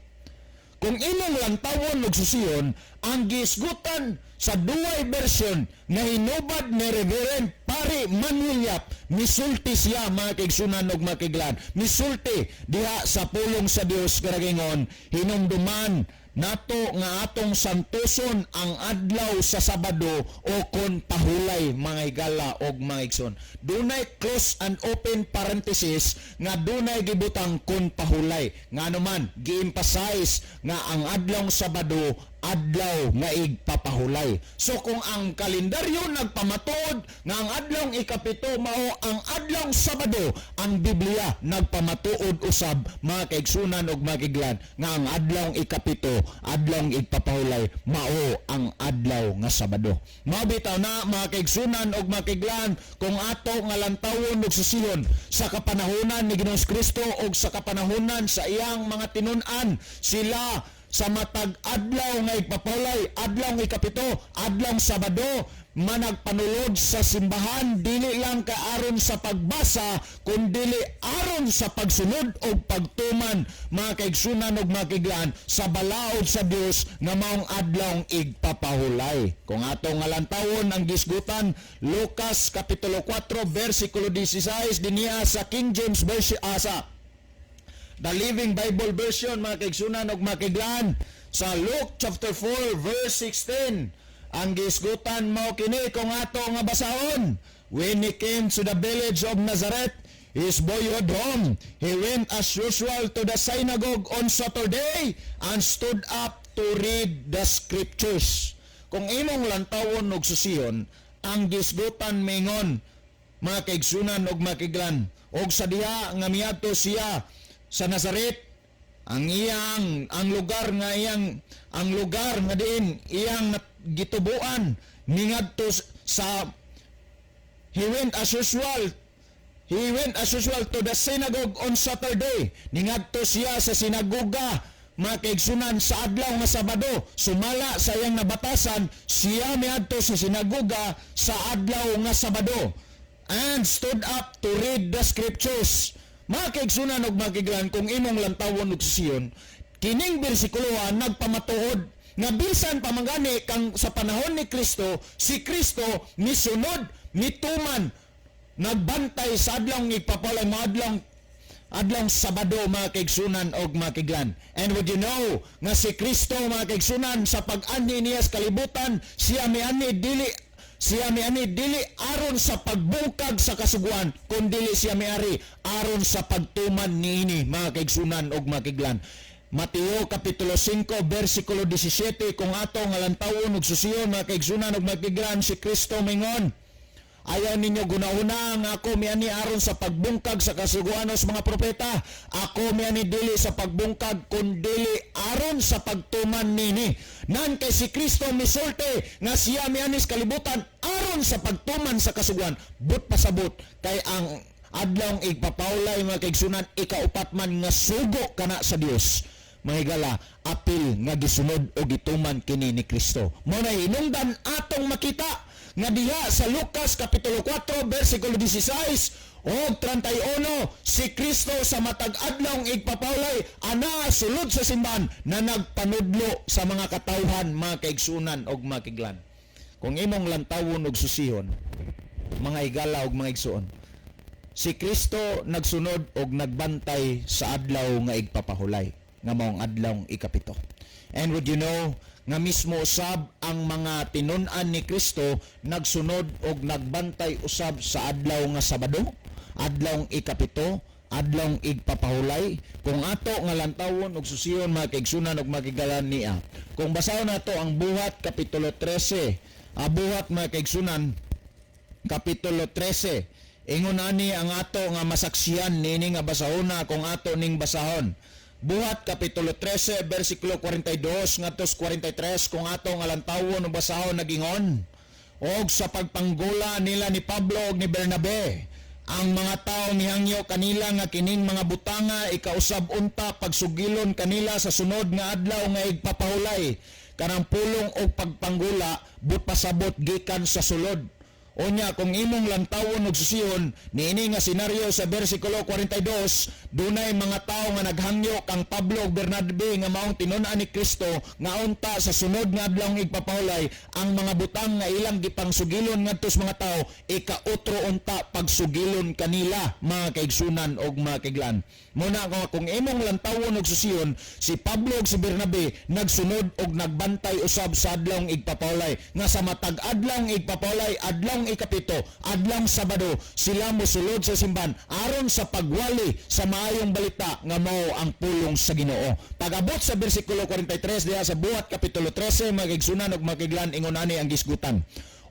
Kung imong lantawon og susihon, ang gisgutan sa Duay Version nga hinubad ni Reverend Pari Manuel Yap, misulti siya mga kaigsunan og makiglan, misulti diha sa pulong sa Dios karagingon, hinumduman nato nga atong santuson ang adlaw sa Sabado o kon pahulay mga higala og mga igsoon. Dunay close and open parenthesis nga dunay gibutang kon pahulay. Ngano man gi-emphasize nga ang adlaw Sabado adlaw nga igpapahulay. So kung ang kalendaryo nagpamatuod nga ang adlaw ikapito mao ang adlaw Sabado, ang Biblia nagpamatuod usab mga kaigsunan og makiglan nga ang adlaw ikapito adlaw igpapahulay mao ang adlaw nga Sabado. Mao bitaw na mga kaigsunan og makiglan, kung ato nga lantawon og susihon sa kapanahonan ni Ginoong Kristo og sa kapanahonan sa iyang mga tinun-an, sila sa matag adlaw nga igpapawlay, adlaw nga ikapito, adlaw Sabado, managpanulod sa simbahan, dili lang kaaron sa pagbasa, kundi aron sa pagsunod o pagtuman mga kaigsunan og makiglan sa balaod sa Dios nga maong adlaw igpapahulay. Kung ato nga lantawon ang gisgutan, Lucas kapitulo 4 bersikulo 16 dinhiya sa King James Version asa The Living Bible Version mga kaigsunan og makiglan, sa Luke chapter 4 verse 16 ang gisgutan mao kini kung ato nga basahon. When he came to the village of Nazareth, his boyhood home, he went as usual to the synagogue on Saturday and stood up to read the scriptures. Kung imong lantawon og susihon, ang gisgutan mingon mga kaigsunan og makiglan, og sa diha nga miadto siya sa Nazareth, ang lugar nga diin iyang gitubuan, ningadto sa he went as usual to the synagogue on Saturday. Ningadto siya sa sinagoga mga kaigsunan sa adlaw nga Sabado. Sumala sa iyang nabatasan, siya miadto sa sinagoga sa adlaw nga Sabado. and stood up to read the scriptures. Mga kaigsunan og mga kaiglan, kung imong lantawon og susiyon, kining bersikulo nagpamatuod nga bisan pamangani kang sa panahon ni Kristo, si Kristo misunod, mituman, nagbantay sa adlong igpapalay mo adlong Sabado, mga kaigsunan og mga kaiglan. And would you know nga si Kristo, mga kaigsunan, sa pag-ani niya sa kalibutan, siya miani dili aron sa pagbungkag sa kasuguan, kundi siya miari aron sa pagtuman niini, mga kaigsunan og mga kaiglan. Mateo kapitulo 5 bersikulo 17, kung ato nga lantawon ug susiyon, mga kaigsunan ug mga kaiglan, si Kristo mingon, ayaw ninyo gunahuna nga ako miani aron sa pagbungkag sa kasuguan sa mga propeta. Ako miani dili sa pagbungkag kundi aron sa pagtuman nini. Nan kay si Kristo misulti nga siya miani sa kalibutan aron sa pagtuman sa kasuguan. But pasabot kay ang adlong igpapawlay, mga kaigsunan, ikaupat man nga sugo kana sa Dios. Mahigala, apil nga gisunod o gituman kini ni Kristo. Muna hinungdan atong makita nga diha sa Lucas kapitulo 4 bersikulo 16 o 31, si Kristo sa matag adlong igpapawlay ana sulod sa simbahan na nagpanudlo sa mga katawhan, mga kaigsunan og mga kiglan. Kung imong lantawon og susihon, mga higala og mga igsuon, si Kristo nagsunod og nagbantay sa adlaw nga igpapahulay nga maong adlaw ikapito. And would you know nga mismo usab ang mga tinun-an ni Kristo nagsunod og nagbantay usab sa adlaw nga Sabado, adlaw ikapito, adlaw igpapahulay. Kung ato nga lantawon og susiyon, mga kaigsunan og magigalan niya, kung basahon nato ang Buhat kapitulo 13, Buhat, mga kaigsunan, kapitulo 13, ingon ani ang ato nga masaksiyan nini nga basahona kung ato ning basahon. Buhat kapitulo 13 bersikulo 42 ngadtos 43, kung ato nga lantawon ug basahon nagingon, og sa pagpanggula nila ni Pablo ug ni Bernabe, ang mga tao mihangyo kanila nga kining mga butanga ikausab unta pagsugilon kanila sa sunod nga adlaw nga igpapahulay. Kanang pulong og pagpanggula but pasabot gikan sa sulod. Onya, kung imong lantawon og susihon, niini nga senaryo sa bersikulo 42, dunay mga tao nga naghangyo kang Pablo ug Bernabe nga maong tinun-an ni Kristo nga unta sa sunod nga adlaw igpapahulay ang mga butang nga ilang gipangsugilon ngadto sa mga tao ikautro unta pagsugilon kanila, mga kaigsunan og mga kaiglan. Muna kung imong lantawon og susihon, si Pablo ug si Bernabe nagsunod og nagbantay usab sa adlaw igpapahulay nga sa matag adlaw igpapahulay, adlaw ikapito, adlaw Sabado, sila mosulod sa simbahan aron sa pagwali sa maayong balita nga mao ang pulong sa Ginoo. Pag-abot sa bersikulo 43 diha sa Buhat kapitulo 13, mga kaigsunan ug mga kaiglan, ingon ani ang gisgutan.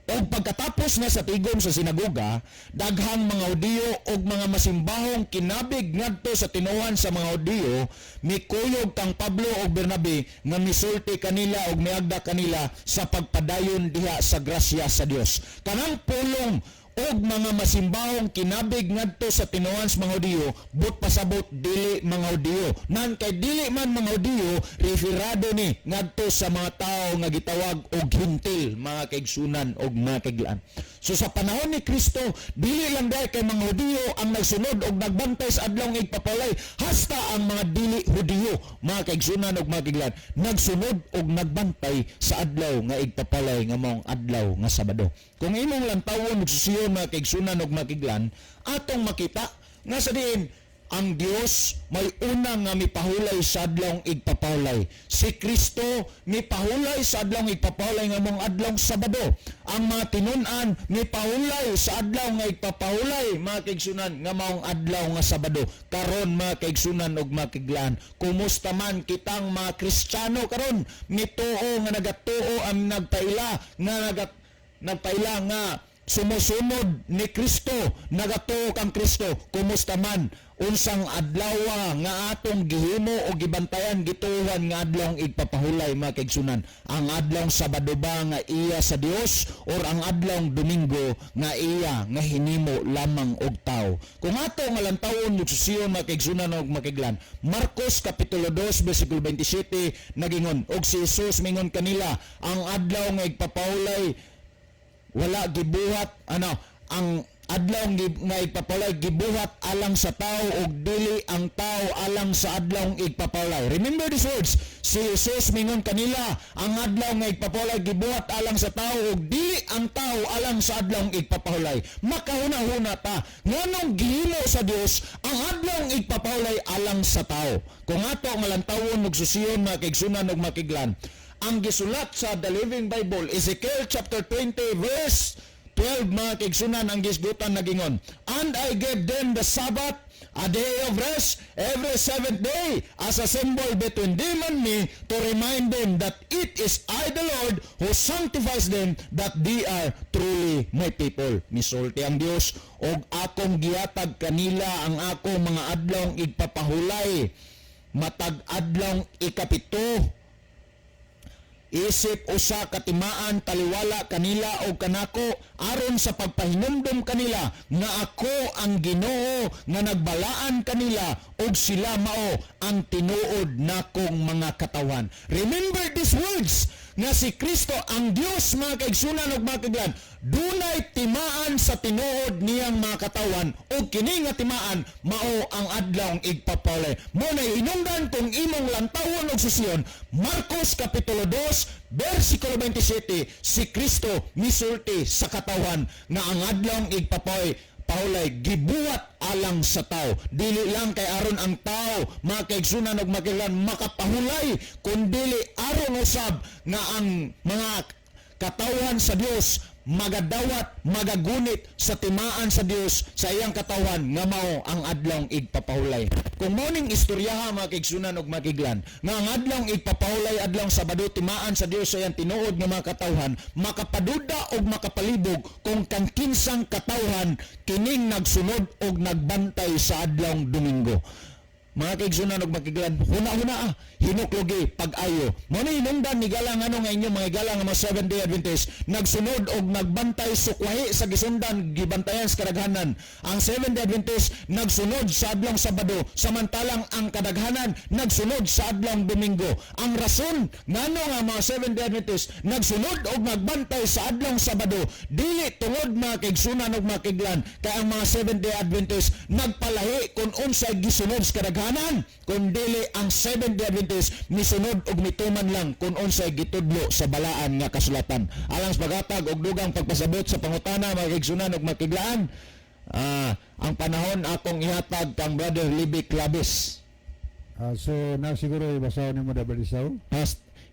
O pagkatapos na sa tigom sa sinagoga, daghang mga Hudiyo ug mga masimbahong kinabig ngadto sa tinuhan sa mga Hudiyo, mikuyog kang Pablo ug Bernabe nga misulti kanila ug miagda kanila sa pagpadayon diha sa grasya sa Dios. Kanang pulong og mga masimbahong kinabig ngadto sa tinuhan sa mga Hudiyo, but pasabot dili mga Hudiyo. Nan kay dili man mga Hudiyo, referado ni ngadto sa mga tao nga gitawag og hintil, mga kaigsunan og mga kaiglaan. So sa panahon ni Kristo, dili lang dahil kay mga Hudiyo ang nagsunod og nagbantay sa adlaw nga igpapalay, hasta ang mga dili Hudiyo, mga kaigsunan og mga kaiglaan, nagsunod og nagbantay sa adlaw nga igpapalay nga maong adlaw nga Sabado. Kung imong lantawon ug susiyon, mga kaigsunan ug mga kaiglan, atong makita nga sa diin ang Dios may una nga mipahulay sa adlaw igpapahulay. Si Kristo mipahulay sa adlaw igpapahulay nga mong adlaw Sabado. Ang mga tinun-an mipahulay sa adlaw nga igpapahulay, mga kaigsunan, nga maong adlaw nga Sabado. Karon, mga kaigsunan ug mga kaiglan, kumusta man kitang mga Kristiyano karon, mituo nga nagatuo ang nagpaila nga sumusunod ni Kristo, nagatuo kang Kristo, kumusta man unsang adlaw nga atong gihimo o gibantayan gituhan nga adlaw igpapahulay, mga kaigsunan, ang adlaw Sabado ba nga iya sa Dios or ang adlaw Domingo nga iya nga hinimo lamang og tao? Kung ato nga lantawon ug susiyon, mga kaigsunan og mga kaiglan, Marcos kapitulo 2 bersikulo 27 nagingon, og si Jesus mingon kanila, ang adlaw nga igpapahulay wala gibuhat ang adlaw nga igpapawlay gibuhat alang sa tao ug dili ang tao alang sa adlaw igpapawlay. Remember these words. Si Jesus mingon kanila, ang adlaw nga igpapawlay gibuhat alang sa tao ug dili ang tao alang sa adlaw igpapawlay. Makahuna-huna ta nganong gihimo sa Dios ang adlaw igpapawlay alang sa tao. Kung ato nga lantawon ug susiyon mga kaigsunan ug makiglan, ang gisulat sa The Living Bible, Ezekiel chapter 20 verse 12 mga kaigsunan ang gisgutan nagingon, and I gave them the Sabbath, a day of rest, every seventh day, as a symbol between them and me, to remind them that it is I the Lord who sanctifies them, that they are truly my people. Misulti ang Dios, og akong gihatag kanila ang akong mga adlaw igpapahulay, matag adlaw ikapito, isip usa katimaan taliwala kanila o kanako aron sa pagpahinumdum kanila nga ako ang Ginoo nga nagbalaan kanila og sila mao ang tinuod nakong mga katawan. Remember these words nga si Kristo ang Dios mga kaigsunan ug mga kaiglan, dunay timaan sa tinuod niyang mga katawan ug kini nga timaan mao ang adlaw igpapawlay. Mo na hinungdan kung imong lantawon og susiyon, Marcos kapitulo 2 versikulo 27, si Kristo misulti sa katawan nga ang adlaw igpapawlay gibuhat alang sa tao. Dili lang kay aron ang tao mga kaigsunan ug makilan makapahulay, kundi aron usab nga ang mga katawan sa Dios magadawat, magagunit sa timaan sa Dios sa iyang katawan nga mao ang adlaw igpapahulay. Kung mao ning istoryaha mga kaigsunan ug makiglan nga ang adlaw igpapahulay adlaw Sabado timaan sa Dios sa iyang tinuod nga mga katawan, makapaduda og makapalibog kung kang kinsang katawan kining nagsunod og nagbantay sa adlaw Domingo. Mga kaigsunan ug makiglan, huna-huna hinuklogi pag-ayo. Mo ni hinungdan ni galang ano nga inyo mga galang nga mga Seventh Day Adventist nagsunod og nagbantay sukwahi sa gisundan gibantayan sa kadaghanan. Ang Seventh Day Adventist nagsunod sa adlaw Sabado, samantalang ang kadaghanan nagsunod sa adlaw Domingo. Ang rason ngano nga mga Seventh Day Adventist nagsunod og nagbantay sa adlaw Sabado dili tungod mga kaigsunan ug makiglan kay ang mga Seventh Day Adventist nagpalahi kung unsay gisunod sa kadaghanan, kundi ang Seventh Day Adventist misunod og mituman lang kung unsay gitudlo sa balaan nga kasulatan. Alang sa paghatag og dugang pagpasabot sa pangutana mga kaigsunan ug makiglaan, ang panahon akong ihatag kang Brother Libby Clavis. So na siguro ibasahon nimo Brother Isaw.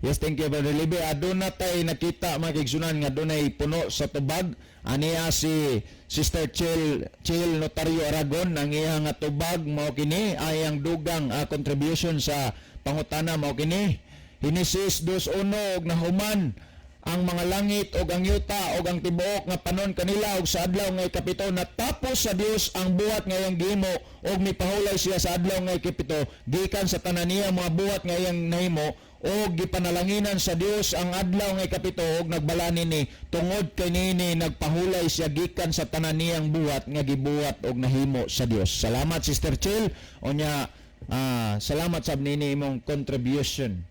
Yes, thank you Brother Libby. Aduna tay nakita mga kaigsunan nga dunay puno sa tubag. Aniya si Sister Chill Notario Aragon, ang iya nga tubag mao kini ayang dugang contribution sa pangutana mao kini. Hinesis 2:1 og nahuman ang mga langit og ang yuta og ang tibuok nga panon kanila og sa adlaw nga ikapito, natapos sa Dios ang buhat nga iyang gihimo og mipahulay siya sa adlaw nga ikapito gikan sa tanan niya mga buhat nga iyang nahimo, o gipanalanginan sa Dios ang adlaw nga ikapito og nagbalani ni tungod kay niini nagpahulay siya gikan sa tanan niyang buhat nga gibuhat og nahimo sa Dios. Salamat Sister Chill, onya salamat sab nini imong contribution.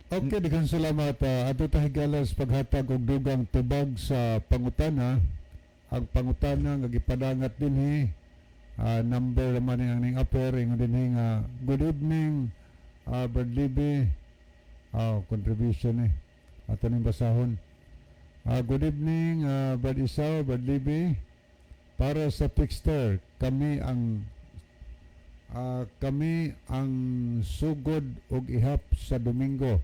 Okay, daghang salamat. Ato ta higalas paghatag og dugang tubag sa pangutana. Ang pangutana nga gipadangat dinhi number naman ang ning upper ingon dinhi nga good evening Brad Libby. Contribution ato ning basahon. Good evening Brad Isaw, Brad Libby. Para sa texter, kami ang sugod og ihap sa Domingo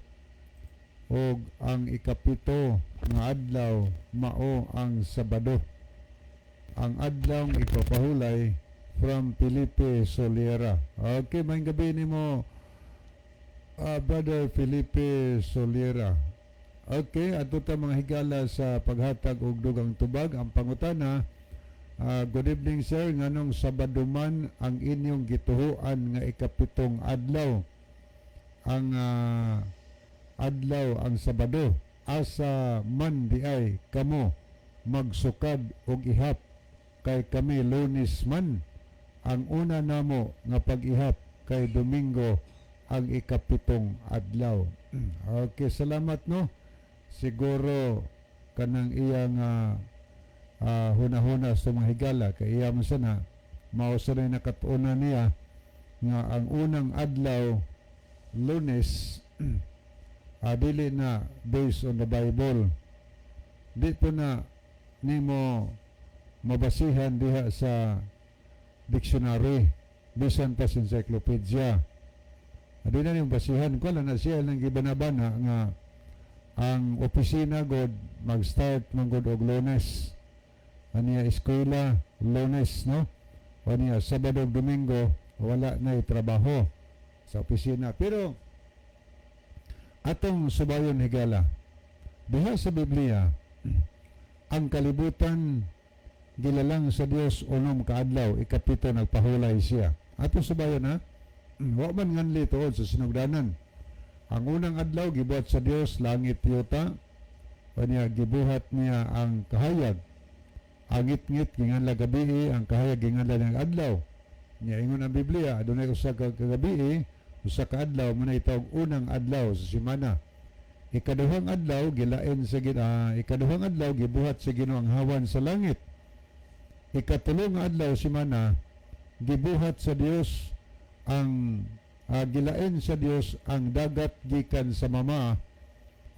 og ang ikapito nga adlaw mao ang Sabado. Ang adlaw ipapahulay from Felipe Soliera. Okay, maayong gabi nimo Brother Felipe Soliera. Okay, ato ta mga higala sa paghatag og dugang tubag. Ang pangutana, good evening sir, nganong Sabado man ang inyong gituhuan nga ikapitong adlaw? Ang adlaw ang Sabado, asa man di ay kamo magsukad og ihap, kay kami Lunes man ang una namo nga pag-ihap, kay Domingo ang ikapitong adlaw. Okay, salamat no. Siguro kanang iyang huna-huna sa mga higala kay iya man sana mao sa nakatuunan niya nga ang unang adlaw Lunes dili na based on the Bible. Di po na nimo mabasihan diha sa dictionary bisan pa sa encyclopedia. Di na nimo basihan ko lang na siya lang gibanabana nga ang opisina god mag-start man god og Lunes. Aniya eskwela Lunes, no? Aniya Sabado Domingo wala na trabaho sa opisina. Pero atong subayon higala diha sa Biblia ang kalibutan gilalang sa Dios unom ka adlaw ikapito nagpahulay siya. Atong subayon ha, wa man nganli tuod sa sinugdanan. Ang unang adlaw gibuhat sa Dios langit yuta, aniya gibuhat niya ang kahayag. Ang ngit-ngit ginganla gabi, ang kahayag ginganla ng adlaw. Niya ingon ang Biblia adunay usa ka gabi, usa ka adlaw mo na itawag unang adlaw sa semana. Ikaduhang adlaw gilain sa ikaduhang adlaw gibuhat sa Ginoo ang hawan sa langit. Ikatulong adlaw semana gibuhat sa Dios ang gilain sa Dios ang dagat gikan sa mama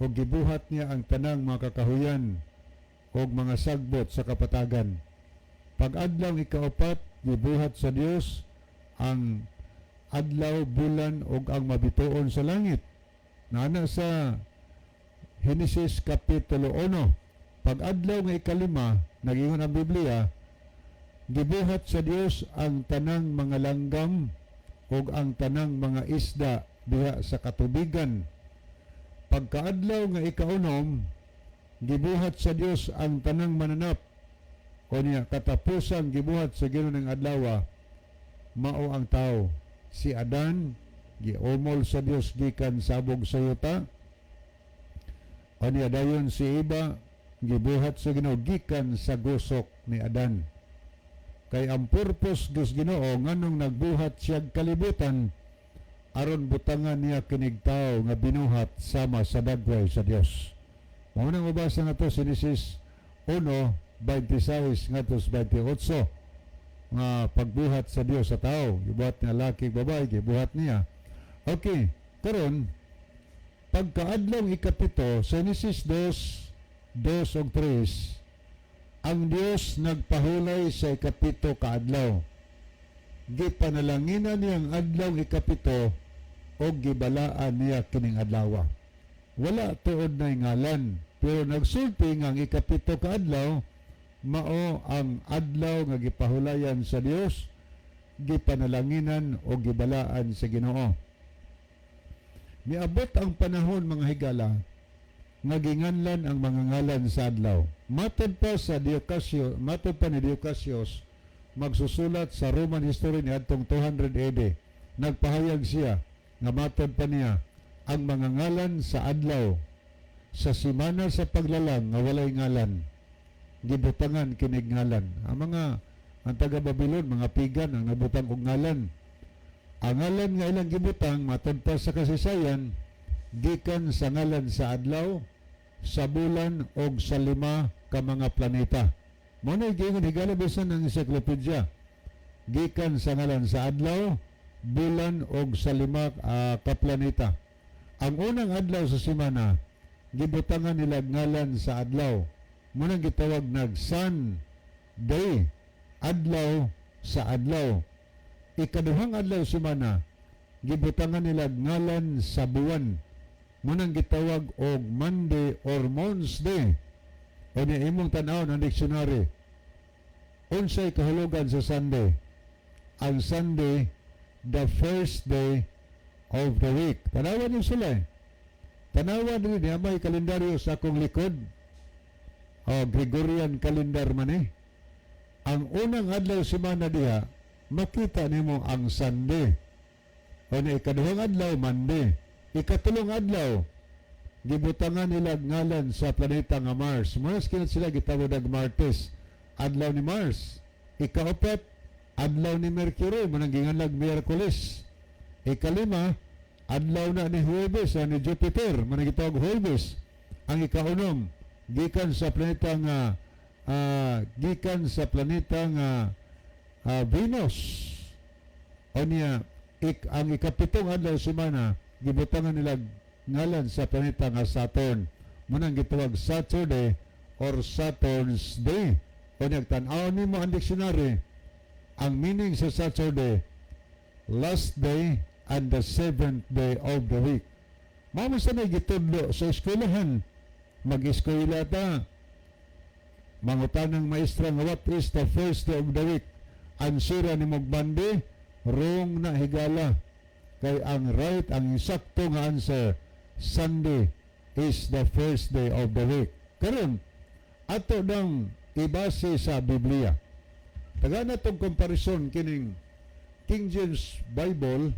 o gibuhat niya ang tanang mga kakahuyan o mga sagbot sa kapatagan. Pag-adlaw ikaapat gibuhat sa Dios ang adlaw, bulan o ang mabituon sa langit. Nana sa Genesis Kapitulo 1. Pag-adlaw nga ikalima, nagingon ang Biblia, gibuhat sa Dios ang tanang mga langgam o ang tanang mga isda diha sa katubigan. Pagkaadlaw nga ikaunom, gibuhat sa Dios ang tanang mananap o niya katapusang gibuhat sa Ginoo ng adlaw mao ang tao. Si Adan giomol sa Dios gikan sabog sa yuta. O niya dayon si Eva gibuhat sa Ginoo gikan sa gusok ni Adan. Kay ang purpose dos Ginoo nganong nagbuhat siya kalibutan aron butangan niya kinig tao nga binuhat sama sa dagway sa Dios. Mao nang mabasa nato sa Genesis 1:26 ngadto sa 28 nga pagbuhat sa Dios sa tao, gibuhat niya laki babae, gibuhat niya. Okay, karon pagkaadlaw ikapito sa Genesis 2 ug 3 ang Dios nagpahulay sa ikapito ka adlaw. Gipanalanginan niya ang adlaw ikapito o gibalaan niya kining adlaw. Wala tuod na ngalan, pero nagsulti nga ang ikapito ka adlaw mao ang adlaw nga gipahulayan sa Dios, gipanalanginan o gibalaan sa Ginoo. Miabot ang panahon mga higala nga ginganlan ang mga ngalan sa adlaw. Matod pa ni Diocasius magsusulat sa Roman history ni adtong 200 AD. Nagpahayag siya nga matod pa niya ang mga ngalan sa adlaw sa semana sa paglalang nga walay ngalan gibutangan kinig ngalan. Ang taga Babylon, mga pigan ang nabutang og ngalan. Ang ngalan nga ilang gibutang matod pa sa kasaysayan gikan sa ngalan sa adlaw, sa bulan og sa 5 ka mga planeta. Mao na giingon higala bisan ang encyclopedia. Gikan sa ngalan sa adlaw, bulan og sa 5 ka planeta. Ang unang adlaw sa semana gibutangan nila ngalan sa adlaw. Munang gitawag nag sun day, adlaw sa adlaw. Ikaduhang adlaw semana gibutangan nila ngalan sa buwan. Munang gitawag og Monday or Mons Day. O niya imong tan-aw ng dictionary. Unsay kahulugan sa Sunday? Ang Sunday, the first day of the week. Tanawan niyo sila. Tanawan niyo niya may kalendaryo sa akong likod. O Gregorian calendar man eh. Ang unang adlaw semana diha, makita nimo ang Sunday. O na ikaduhang adlaw, Monday. Ikatulong adlaw, gibutangan nila ngalan sa planeta nga Mars. Mars kinat sila gitawag og Martes, adlaw ni Mars. Ikaapat, adlaw ni Mercury, manang ginganlag Miyerkules. Ikalima, adlaw na ni Huwebes, ni Jupiter, manang gitawag Huwebes. Ang ikaunom, gikan sa planeta nga gikan sa planeta nga Venus. O niya, ang ikapitong adlaw semana, gibutangan nila ngalan sa planeta nga Saturn. Munang gitawag Saturday or Saturn's Day. O niya, tanaw ni mo ang dictionary, ang meaning sa Saturday, last day and the seventh day of the week. Mamo sa nagitudlo sa eskwelahan, mag-eskwela ta, mangutanang maestra nga what is the first day of the week. Ansura ni Magbandi, wrong na higala. Kay ang right, ang insakto nga answer, Sunday is the first day of the week. Karon, ato nang ibase sa Biblia. Taga na itong comparison kining King James Bible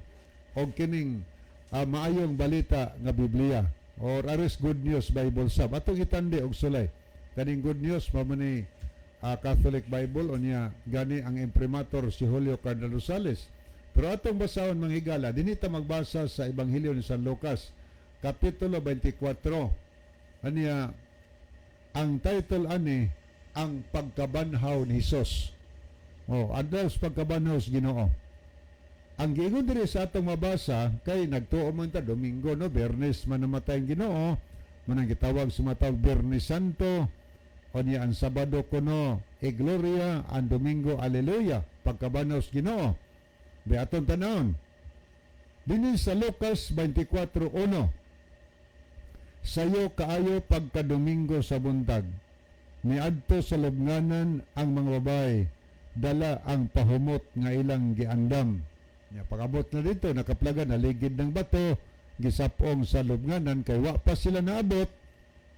o kining maayong balita nga Biblia or aris Good News Bible sab. Atong itandi og sulay. Kaning Good News mamani Catholic Bible o niya gani ang imprimator si Julio Cardinal Rosales. Pero atong basahon mga higala, dinita magbasa sa Ebanghelyo ni San Lucas, Kapitulo 24. Aniya, ang title ani, ang pagkabanhaw ni Hesus. Adlaw sa pagkabanhaw sa Ginoo. Ang giingon diri sa atong mabasa, kay nagtuo man ta Domingo, no? Biyernes man namatay ang Ginoo, manang gitawag sa matawag Biyernes Santo, o niya ang Sabado kuno, Gloria, ang Domingo, Alleluia, pagkabanhaw sa Ginoo. Beaton tanawon. Dinhi sa Lucas 24:1. Sayo kaayo pagka-Domingo sa buntag. Niadto sa lubnganan ang mga babae, dala ang pahumot nga ilang giandam. Ya pagabot na dito nakaplagan naligid ng bato, gisapong sa lubnganan kay wa pa sila naabot.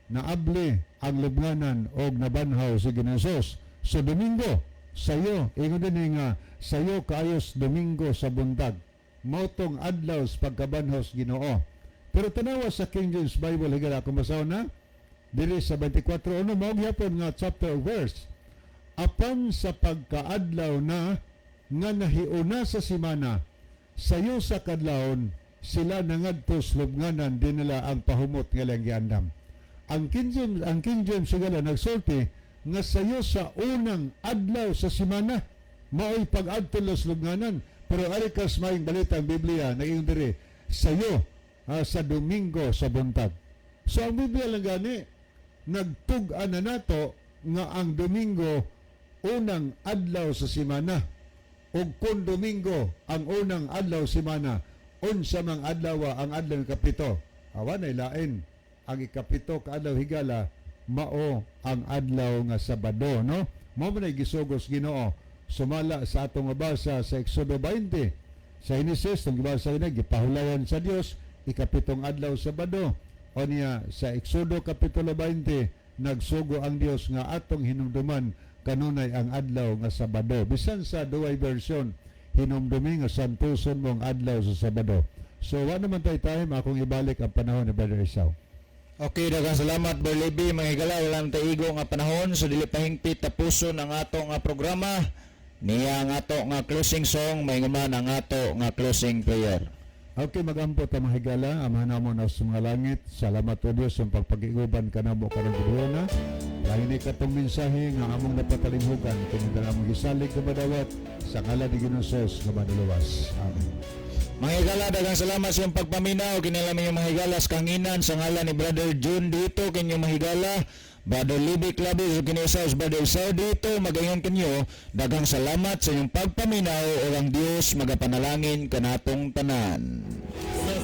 Naabli ang lubnganan og nabanhaw si Ginoo. So Domingo sayo, ingon din nga sayo kaayos Domingo sa buntag. Mautong adlaw sa pagkabanhaw sa Ginoo. Pero tanawa sa King James Bible higala kung basahon na diri sa 24:1 mao gyapon nga chapter of verse. Apan sa pagkaadlaw na nga nahiuna sa semana, sayo sa kadlawon sila nangadto sa lubnganan din nila ang pahumot nga lang giandam. Ang King James sigala nagsulti nga sayo sa unang adlaw sa semana mao'y pag-adto sa lubnganan. Pero arikas maing balita ang Biblia naging diri sayo sa Domingo sa buntag. So ang Biblia lang gani nagtug-an na nato nga ang Domingo unang adlaw sa semana. Ug kung Domingo ang unang adlaw semana, unsa mang adlaw ang adlaw ng kapito? Awan ay lain. Ang ikapito ka adlaw higala mao ang adlaw nga Sabado, no? Mao man ay gisugos Ginoo. Sumala sa atong mabasa sa Exodo 20. Sa Genesis, ang gibasa na gipahulayan sa Dios ikapitong adlaw Sabado. O niya sa Exodo kapitulo 20, nagsugo ang Dios nga atong hinumduman kanunay ang adlaw nga Sabado. Bisan sa duay version, hinumdumi nga santuson mong adlaw sa Sabado. So, wa naman tayo time, akong ibalik ang panahon ni Brother Isaw. Okay, daghang salamat Brother Libby. Mga higala, walang taigo nga panahon. So, dili pahingpit tapuson ang ato nga programa. Niya ang ato nga closing song, may nguman ang ato nga closing prayer. Okay, magampo ta mga higala, amahan mo na sa mga langit. Salamat o Diyos ang pagpag-iguban ka na mo ka ng Biblia. Dahil ni katong mensahe nga among napatalinghugan, kinagala mong gisalig ka madawat sa ngalan ni Ginoo nga manuluwas. Amen. Mga higala, daghang salamat sa iyong pagpaminaw. Kinilang inyong mga higala sa kanginan sa ngalan ni Brother June dito, kanyang mga higala. Brother Libby Clavis, kiniusaw sa Brother Isaw dito, magayon kanyo. Daghang salamat sa iyong pagpaminaw o ang Diyos magapanalangin kanatong tanan. Sa